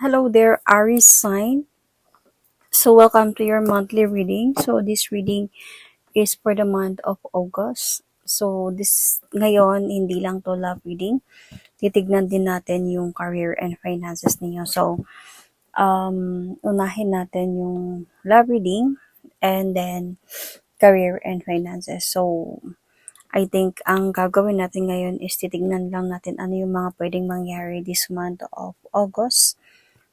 Hello there, Aries sign. So welcome to your monthly reading. So this reading is for the month of August. So this ngayon, hindi lang to love reading. Titignan din natin yung career and finances ninyo. So unahin natin yung love reading and then career and finances. So I think ang gagawin natin ngayon is titignan lang natin ano yung mga pwedeng mangyari this month of August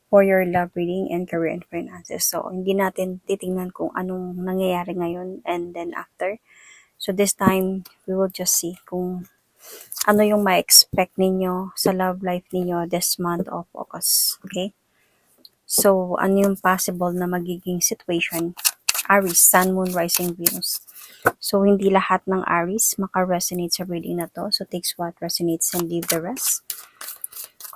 for your love reading and career and finances. So, hindi natin titingnan kung anong nangyayari ngayon and then after. So, this time, we will just see kung ano yung ma-expect ninyo sa love life ninyo this month of August. Okay? So, ano yung possible na magiging situation? Aries, Sun, Moon, Rising, Venus. So, hindi lahat ng Aries maka-resonate sa reading na to. So, takes what resonates and leave the rest.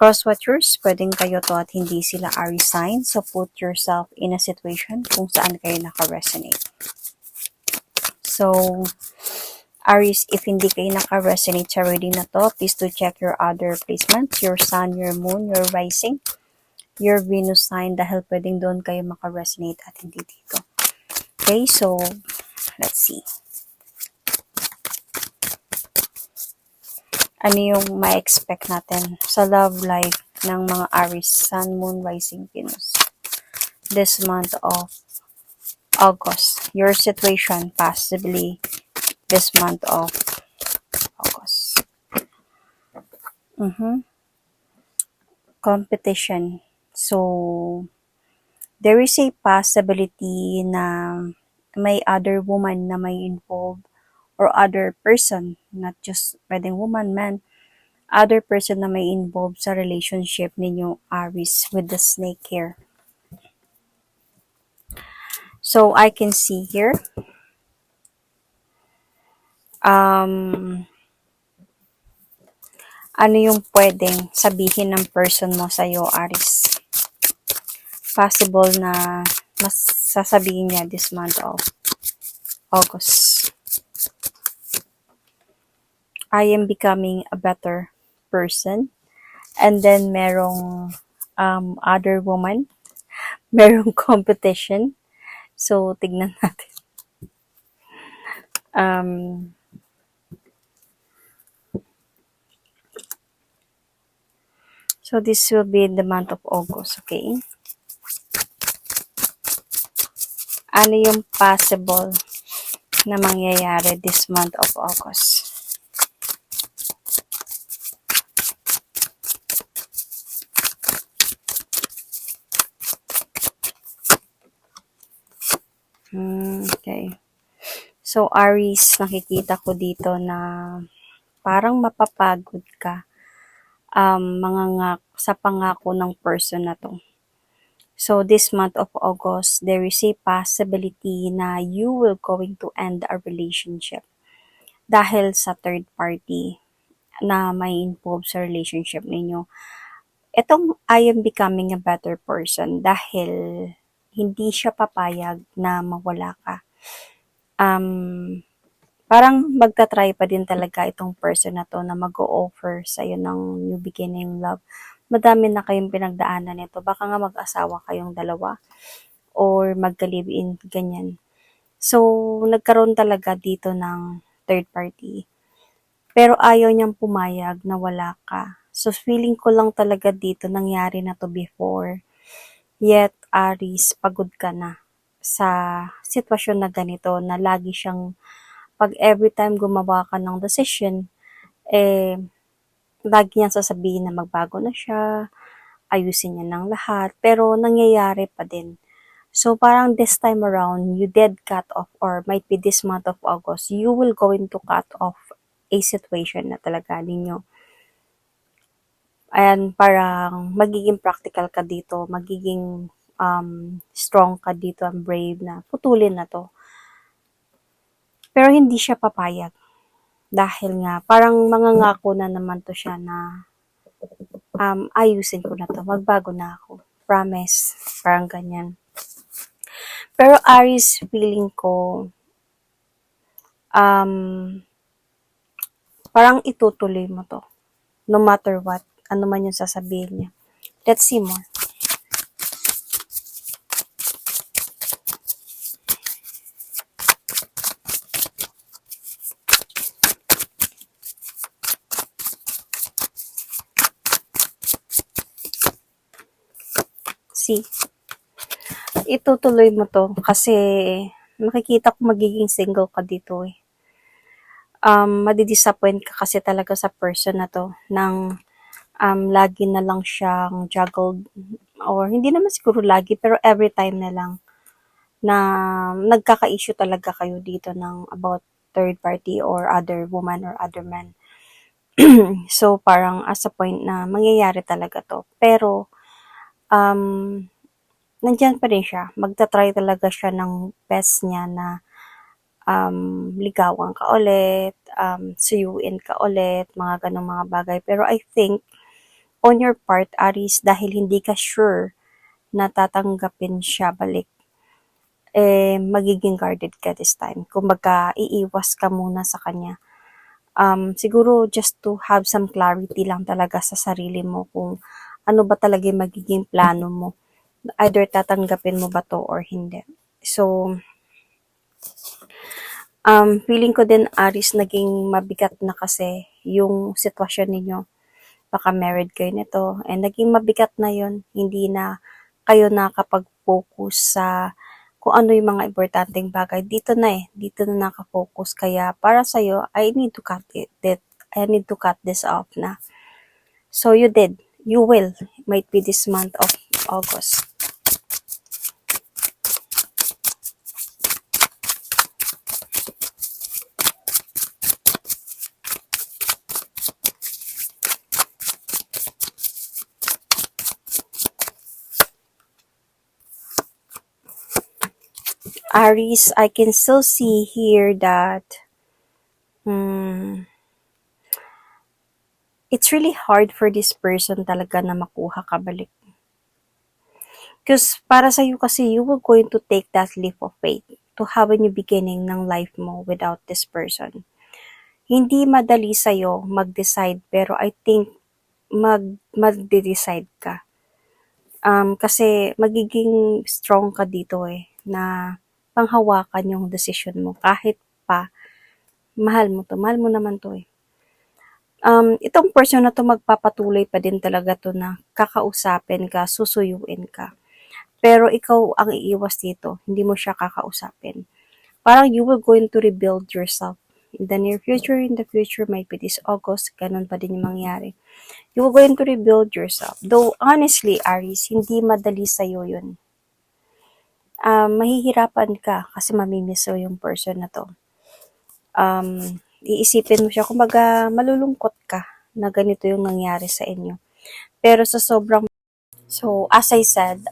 Cross-watchers, pwedeng kayo to at hindi sila Aries sign. So, put yourself in a situation kung saan kayo naka-resonate. So, Aries, if hindi kayo naka-resonate sa reading na to, please do check your other placements, your Sun, your Moon, your Rising, your Venus sign, dahil pwedeng doon kayo maka-resonate at hindi dito. Okay, so, let's see. Ano yung ma-expect natin sa love life ng mga Aries, Sun, Moon, Rising, Venus this month of August? Your situation possibly this month of August. Competition. So, there is a possibility na may other woman na may involved or other person, not just pwedeng woman, man, other person na may involved sa relationship ninyo, Aries, with the snake here. So, I can see here, ano yung pwedeng sabihin ng person mo sa'yo, Aries? Possible na mas sasabihin niya this month of August. I am becoming a better person. And then, merong other woman. Merong competition. So, tignan natin. So, this will be in the month of August, okay? Ano yung possible na mangyayari this month of August? Okay. So, Aries, nakikita ko dito na parang mapapagod ka sa pangako ng person na to. So, this month of August, there is a possibility na you will going to end a relationship dahil sa third party na may involved sa relationship ninyo. Itong I am becoming a better person dahil hindi siya papayag na mawala ka. Parang magta-try pa din talaga itong person na to na mag-o-offer sa'yo ng new beginning love. Madami na kayong pinagdaanan nito. Baka nga mag-asawa kayong dalawa or magka-live-in, ganyan. So, nagkaroon talaga dito ng third party. Pero ayaw niyang pumayag na wala ka. So, feeling ko lang talaga dito nangyari na to before. Yet, Aries, pagod ka na sa sitwasyon na ganito na lagi siyang pag every time gumawa ka ng decision, lagi niyang sasabihin na magbago na siya, ayusin niya ng lahat, pero nangyayari pa din. So, parang this time around, you did cut off, or might be this month of August, you will going to cut off a situation na talaga ninyo. Ayan, parang magiging practical ka dito, magiging strong ka dito, and brave na putulin na to. Pero hindi siya papayag. Dahil nga, parang mangangako na naman to siya na ayusin ko na to, magbago na ako. Promise, parang ganyan. Pero Aries, feeling ko, parang itutuloy mo to. No matter what, ano man yung sasabihin niya. Let's see more. See, itutuloy mo to kasi makikita ko magiging single ka dito eh. Madidisappoint ka kasi talaga sa person na to nang lagi na lang siyang juggled or hindi naman siguro lagi pero every time na lang na nagkaka-issue talaga kayo dito ng about third party or other woman or other man. So, parang as a point na mangyayari talaga to. Pero, um, nandyan pa rin siya. Magta-try talaga siya ng best niya na ligawan ka ulit, suyuin ka ulit, mga ganong mga bagay. Pero I think, on your part, Aris, dahil hindi ka sure na tatanggapin siya balik, magiging guarded ka this time. Kumbaga, iiwas ka muna sa kanya. Siguro just to have some clarity lang talaga sa sarili mo kung ano ba talaga yung magiging plano mo. Either tatanggapin mo ba to or hindi. So, feeling ko din, Aris, naging mabigat na kasi yung sitwasyon ninyo. Baka married kayo nito. And naging mabigat na yun. Hindi na kayo nakapag-focus sa kung ano yung mga importanteng bagay. Dito na eh. Dito na nakafocus. Kaya para sa'yo, I need to cut it. I need to cut this off na. So you did. You will. Might be this month of August. Aries, I can still see here that it's really hard for this person talaga na makuha ka balik. Because para sa'yo kasi, you were going to take that leap of faith to have a new beginning ng life mo without this person. Hindi madali sa'yo mag-decide, pero I think mag-decide ka. Kasi magiging strong ka dito eh, na panghawakan yung decision mo. Kahit pa, mahal mo naman to eh. Itong person na to magpapatuloy pa din talaga to na kakausapin ka, susuyuin ka. Pero ikaw ang iiwas dito, hindi mo siya kakausapin. Parang you will going to rebuild yourself in the near future, might be this August, ganun pa din yung mangyari. You will going to rebuild yourself. Though, honestly, Aries, hindi madali sa'yo yun. Mahihirapan ka kasi mamimiss mo yung person na to. Iisipin mo siya, kumbaga malulungkot ka na ganito yung nangyari sa inyo. Pero sa sobrang, so as I said,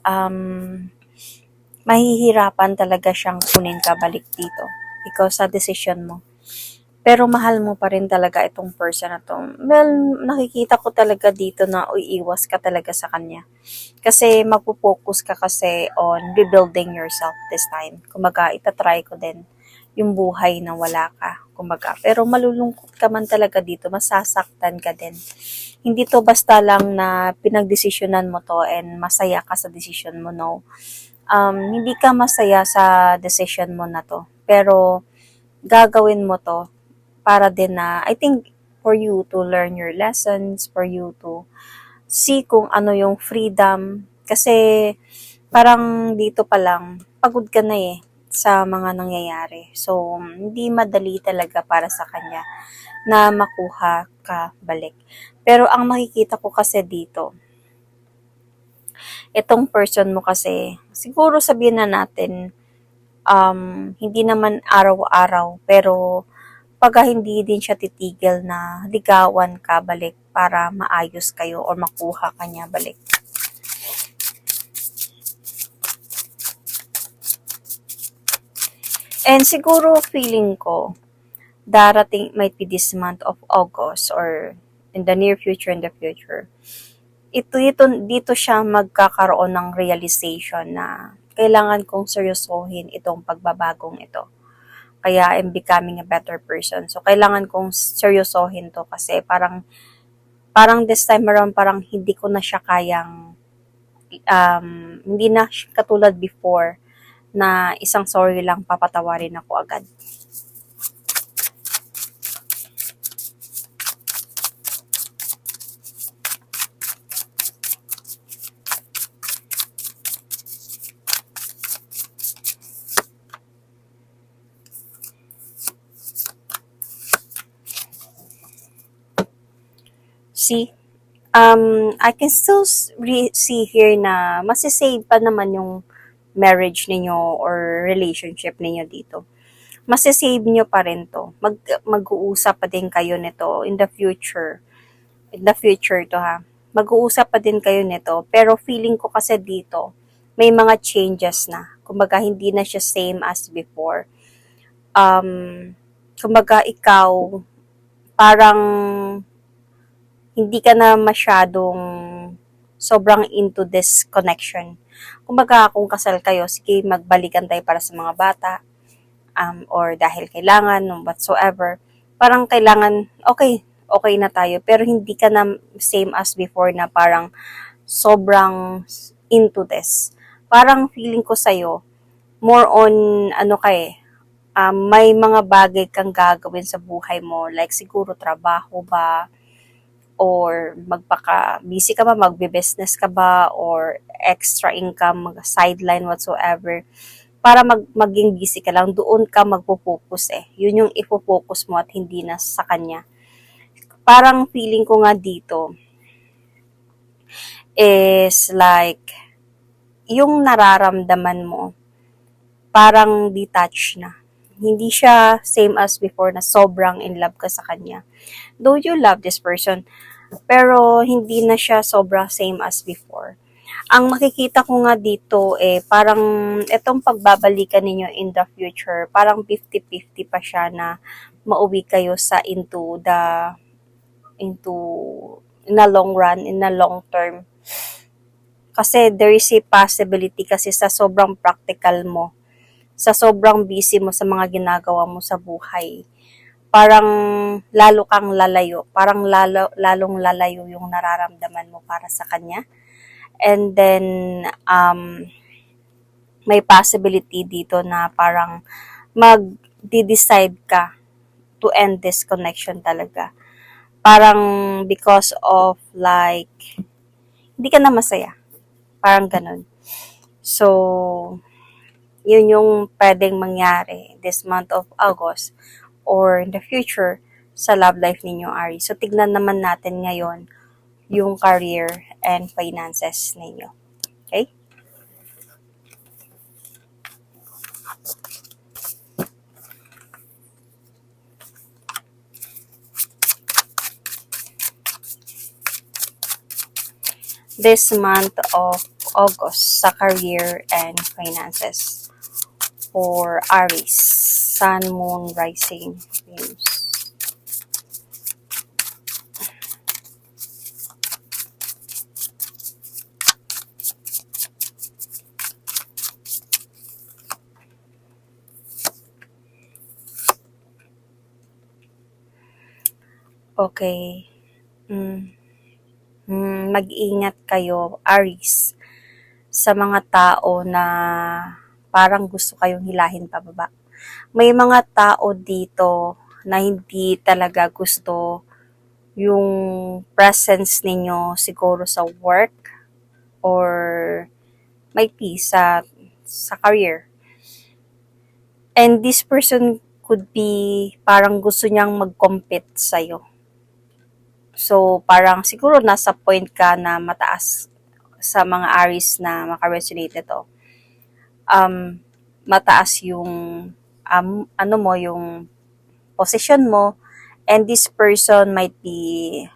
mahihirapan talaga siyang kunin ka balik dito because sa decision mo. Pero mahal mo pa rin talaga itong person na to. Well, nakikita ko talaga dito na iiwas ka talaga sa kanya. Kasi magpo-focus ka kasi on rebuilding yourself this time. Kumbaga, itatry ko din yung buhay na wala ka. Kumbaga, pero malulungkot ka man talaga dito, masasaktan ka din. Hindi to basta lang na pinagdesisyonan mo to and masaya ka sa decision mo, no. Hindi ka masaya sa decision mo na to. Pero, gagawin mo to para din na, I think, for you to learn your lessons, for you to see kung ano yung freedom. Kasi, parang dito pa lang, pagod ka na eh sa mga nangyayari. So, hindi madali talaga para sa kanya na makuha ka balik. Pero ang makikita ko kasi dito, itong person mo kasi, siguro sabihin na natin, hindi naman araw-araw, pero pagka hindi din siya titigil na ligawan ka balik para maayos kayo or makuha ka niya balik. And siguro feeling ko, darating might be this month of August or in the near future, dito siya magkakaroon ng realization na kailangan kong seryosohin itong pagbabagong ito. Kaya I'm becoming a better person. So, kailangan kong seryosohin to kasi parang this time around, parang hindi ko na siya kayang, hindi na katulad before na isang sorry lang papatawarin ako agad. see, I can still see here na masisave pa naman yung marriage ninyo or relationship ninyo dito. Masisave nyo pa rin to. Mag-uusap pa din kayo nito in the future. In the future to ha. Mag-uusap pa din kayo nito. Pero feeling ko kasi dito, may mga changes na. Kumbaga, hindi na siya same as before. Kumbaga, ikaw, parang hindi ka na masyadong sobrang into this connection. Kumbaga, kung kasal kayo, sige, magbalikan tayo para sa mga bata, or dahil kailangan, whatsoever. Parang kailangan, okay na tayo, pero hindi ka na same as before na parang sobrang into this. Parang feeling ko sa'yo, more on, may mga bagay kang gagawin sa buhay mo, like siguro trabaho ba, or magpaka-busy ka ba, magbe-business ka ba, or extra income, sideline whatsoever, para maging busy ka lang, doon ka magpo-focus Yun yung ipo-focus mo at hindi na sa kanya. Parang feeling ko nga dito is like, yung nararamdaman mo, parang detached na. Hindi siya same as before na sobrang in love ka sa kanya. Though you love this person, pero hindi na siya sobrang same as before. Ang makikita ko nga dito parang itong pagbabalikan ninyo in the future, parang 50-50 pa siya na mauwi kayo sa into in a long run, in a long term. Kasi there is a possibility kasi sa sobrang practical mo, sa sobrang busy mo sa mga ginagawa mo sa buhay, parang lalo kang lalayo, parang lalong lalayo yung nararamdaman mo para sa kanya. And then, may possibility dito na parang mag-decide ka to end this connection talaga. Parang because of like, hindi ka na masaya. Parang ganun. So, yun yung pwedeng mangyari this month of August or in the future sa love life ninyo, Aries. So, tignan naman natin ngayon yung career and finances ninyo. Okay? This month of August sa career and finances for Aries, Sun, Moon, Rising, Venus. Okay. Mag-ingat kayo, Aries, sa mga tao na parang gusto kayong hilahin pababa. May mga tao dito na hindi talaga gusto yung presence ninyo siguro sa work or may peace sa career. And this person could be parang gusto niyang mag-compete sa'yo. So, parang siguro nasa point ka na mataas sa mga Aries na makaresonate nito. Mataas yung yung position mo, and this person might be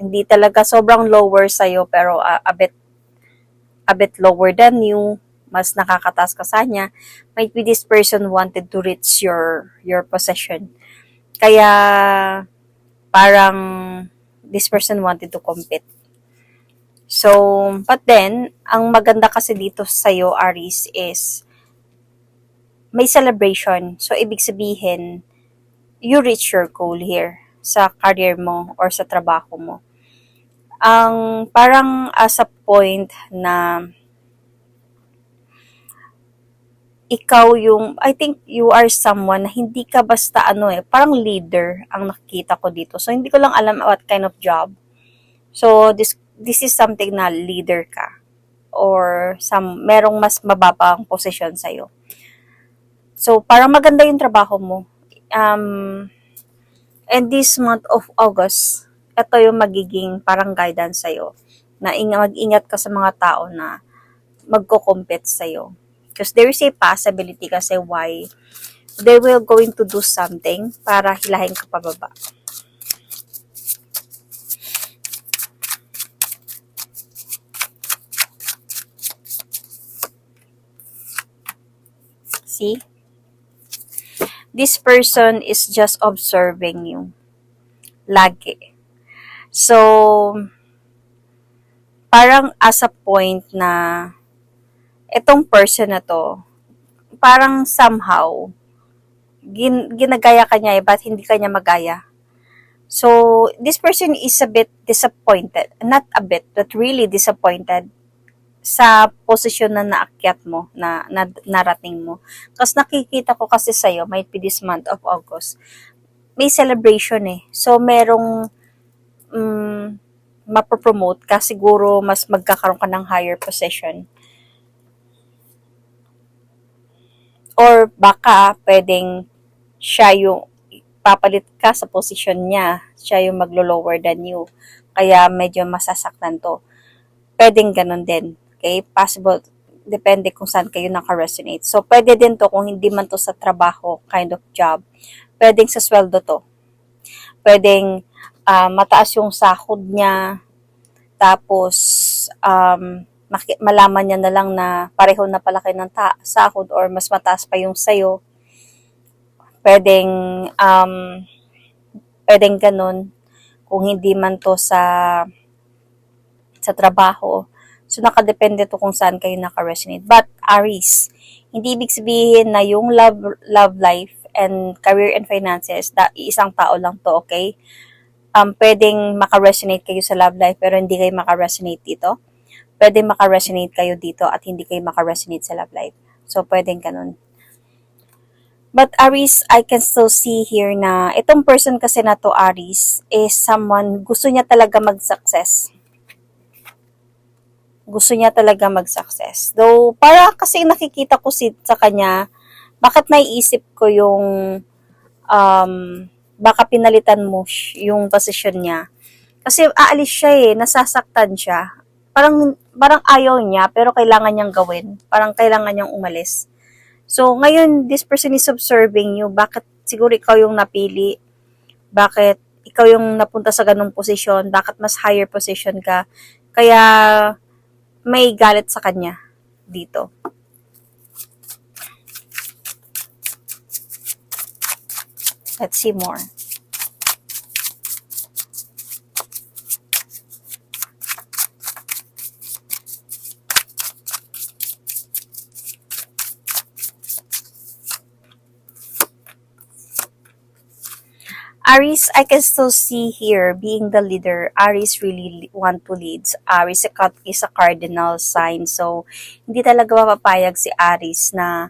hindi talaga sobrang lower sa'yo, pero a bit lower than you, mas nakakataas ka sa kanya. Might be this person wanted to reach your position. Kaya, parang this person wanted to compete. So, but then, ang maganda kasi dito sa'yo, Aries, is may celebration. So, ibig sabihin, you reach your goal here sa career mo or sa trabaho mo. Ang parang as a point na ikaw yung, I think you are someone na hindi ka basta parang leader ang nakikita ko dito. So, hindi ko lang alam what kind of job. So, this is something na leader ka or merong mas mababang posisyon sa'yo. So, parang maganda yung trabaho mo. And this month of August, ito yung magiging parang guidance sa'yo na mag-ingat ka sa mga tao na magko-compete sa'yo. Because there is a possibility kasi why they will going to do something para hilahin ka pababa. See? This person is just observing you. Lagi. So, parang as a point na itong person na to, parang somehow, ginagaya ka niya ba't hindi ka niya magaya? So, this person is a bit disappointed. Not a bit, but really disappointed sa posisyon na naakyat mo, na narating mo. Kasi nakikita ko kasi sa'yo, might be this month of August, may celebration eh. So, merong mapopromote ka, siguro mas magkakaroon ka ng higher position. Or baka pwedeng siya yung papalit ka sa posisyon niya, siya yung maglo-lower than you. Kaya medyo masasaktan to. Pwedeng ganun din. Okay? Possible. Depende kung saan kayo naka-resonate. So, pwede din to kung hindi man to sa trabaho kind of job. Pwedeng sa sweldo to. Pwedeng mataas yung sahod niya. Tapos, malaman niya na lang na pareho na pala kayo ng sahod or mas mataas pa yung sayo. Pwedeng, pwedeng ganun. Kung hindi man to sa trabaho. So, nakadepende to kung saan kayo naka-resonate. But, Aries, hindi ibig sabihin na yung love life and career and finances, isang tao lang to, okay? Pwedeng maka-resonate kayo sa love life pero hindi kayo maka-resonate dito. Pwedeng maka-resonate kayo dito at hindi kayo maka-resonate sa love life. So, pwedeng ganun. But Aries, I can still see here na itong person kasi na to, Aries, is someone, gusto niya talaga mag-success. Gusto niya talaga mag-success. Though, para kasi nakikita ko sa kanya, bakit naiisip ko yung baka pinalitan mo yung position niya. Kasi aalis siya eh, nasasaktan siya. Parang ayaw niya, pero kailangan niyang gawin. Parang kailangan niyang umalis. So, ngayon, this person is observing you. Bakit siguro ikaw yung napili? Bakit ikaw yung napunta sa ganung posisyon? Bakit mas higher position ka? Kaya, may galit sa kanya dito. Let's see more. Aries, I can still see here being the leader. Aries really want to lead. Aries is a cardinal sign. So, hindi talaga mapapayag si Aries na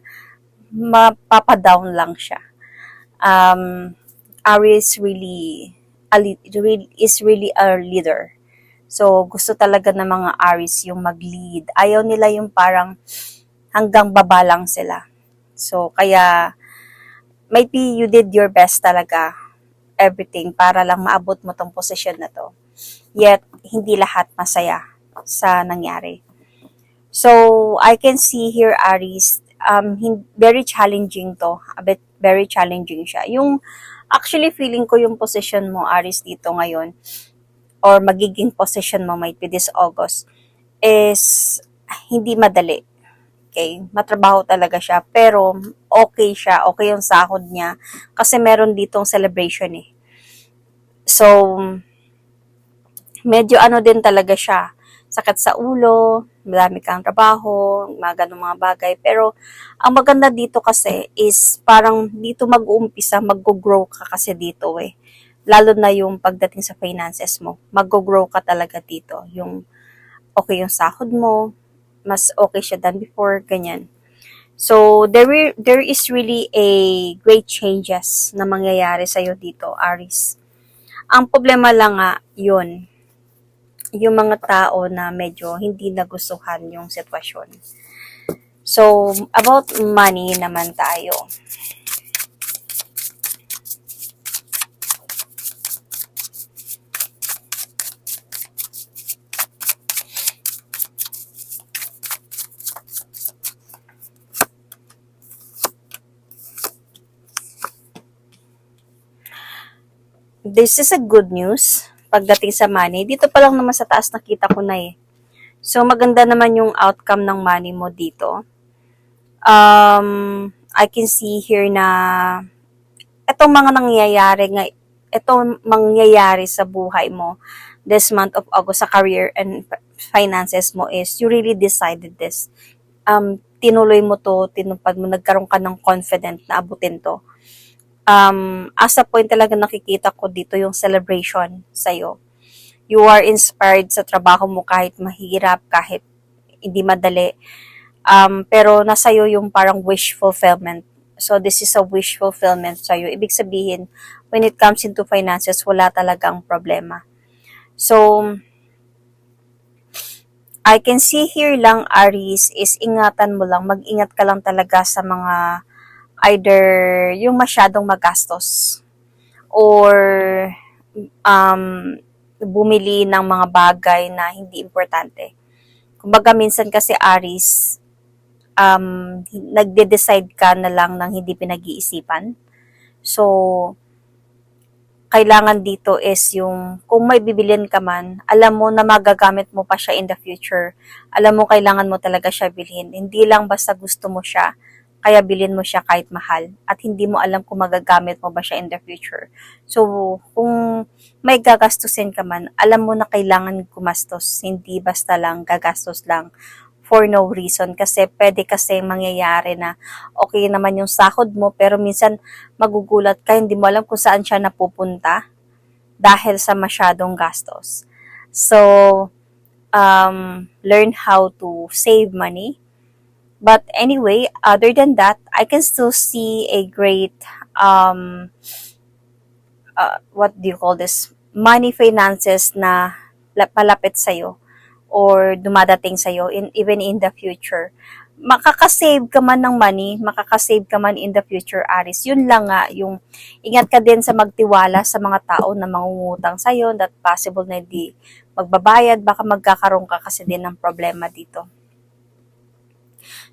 mapapadown lang siya. Aries is really a leader. So, gusto talaga ng mga Aries yung mag-lead. Ayaw nila yung parang hanggang baba lang sila. So, kaya, maybe you did your best talaga, everything, para lang maabot mo tong posisyon na to. Yet, hindi lahat masaya sa nangyari. So, I can see here, Aries, very challenging to. A bit very challenging siya. Yung, actually, feeling ko yung position mo, Aries, dito ngayon, or magiging position mo might be this August, is hindi madali. Okay? Matrabaho talaga siya. Pero, okay siya. Okay yung sahod niya. Kasi meron ditong celebration eh. So, medyo ano din talaga siya. Sakit sa ulo, madami kang trabaho, mga ganung mga bagay. Pero, ang maganda dito kasi is parang dito mag-uumpisa, mag-grow ka kasi dito eh. Lalo na yung pagdating sa finances mo. Mag-grow ka talaga dito. Yung okay yung sahod mo, mas okay siya than before, ganyan. So, there is really a great changes na mangyayari sa'yo dito, Aries. Ang problema lang nga, yun, yung mga tao na medyo hindi nagustuhan yung sitwasyon. So, about money naman tayo. this is a good news pagdating sa money. Dito pa lang naman sa taas nakita ko na eh. So, maganda naman yung outcome ng money mo dito. I can see here na itong mga mangyayari sa buhay mo this month of August sa career and finances mo is you really decided this. Tinuloy mo to, tinupad mo, nagkaroon ka ng confident na abutin to. As a point talaga nakikita ko dito yung celebration sa'yo. You are inspired sa trabaho mo kahit mahirap, kahit hindi madali. Pero nasa'yo yung parang wish fulfillment. So, this is a wish fulfillment sa'yo. Ibig sabihin, when it comes into finances, wala talagang problema. So, I can see here lang, Aries, is ingatan mo lang, mag-ingat ka lang talaga sa mga either yung masyadong magastos or bumili ng mga bagay na hindi importante. Kumbaga minsan kasi Aries, nagde-decide ka na lang ng hindi pinag-iisipan. So, kailangan dito is yung, kung may bibilin ka man, alam mo na magagamit mo pa siya in the future. Alam mo, kailangan mo talaga siya bilhin. Hindi lang basta gusto mo siya, kaya bilhin mo siya kahit mahal. At hindi mo alam kung magagamit mo ba siya in the future. So, kung may gagastusin ka man, alam mo na kailangan gumastos. Hindi basta lang gagastos lang for no reason. Kasi pwede kasi mangyayari na okay naman yung sahod mo, pero minsan magugulat ka, hindi mo alam kung saan siya napupunta dahil sa masyadong gastos. So, learn how to save money. But anyway, other than that, I can still see a great, what do you call this, money finances na palapit sa'yo or dumadating sa'yo even in the future. Makakasave ka man ng money, makakasave ka man in the future, Aris. Yun lang nga, yung ingat ka din sa magtiwala sa mga tao na mangungutang sa'yo, that possible na hindi magbabayad, baka magkakaroon ka kasi din ng problema dito.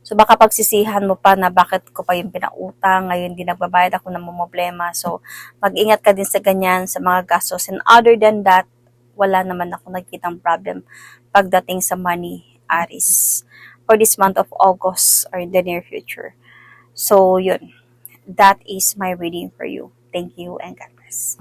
So, baka pagsisihan mo pa na bakit ko pa yung pinautang, ngayon di nagbabayad ako ng problema. So, mag-ingat ka din sa ganyan, sa mga gastos. And other than that, wala naman ako nakikitang problem pagdating sa money, Aris, for this month of August or in the near future. So, yun. That is my reading for you. Thank you and God bless.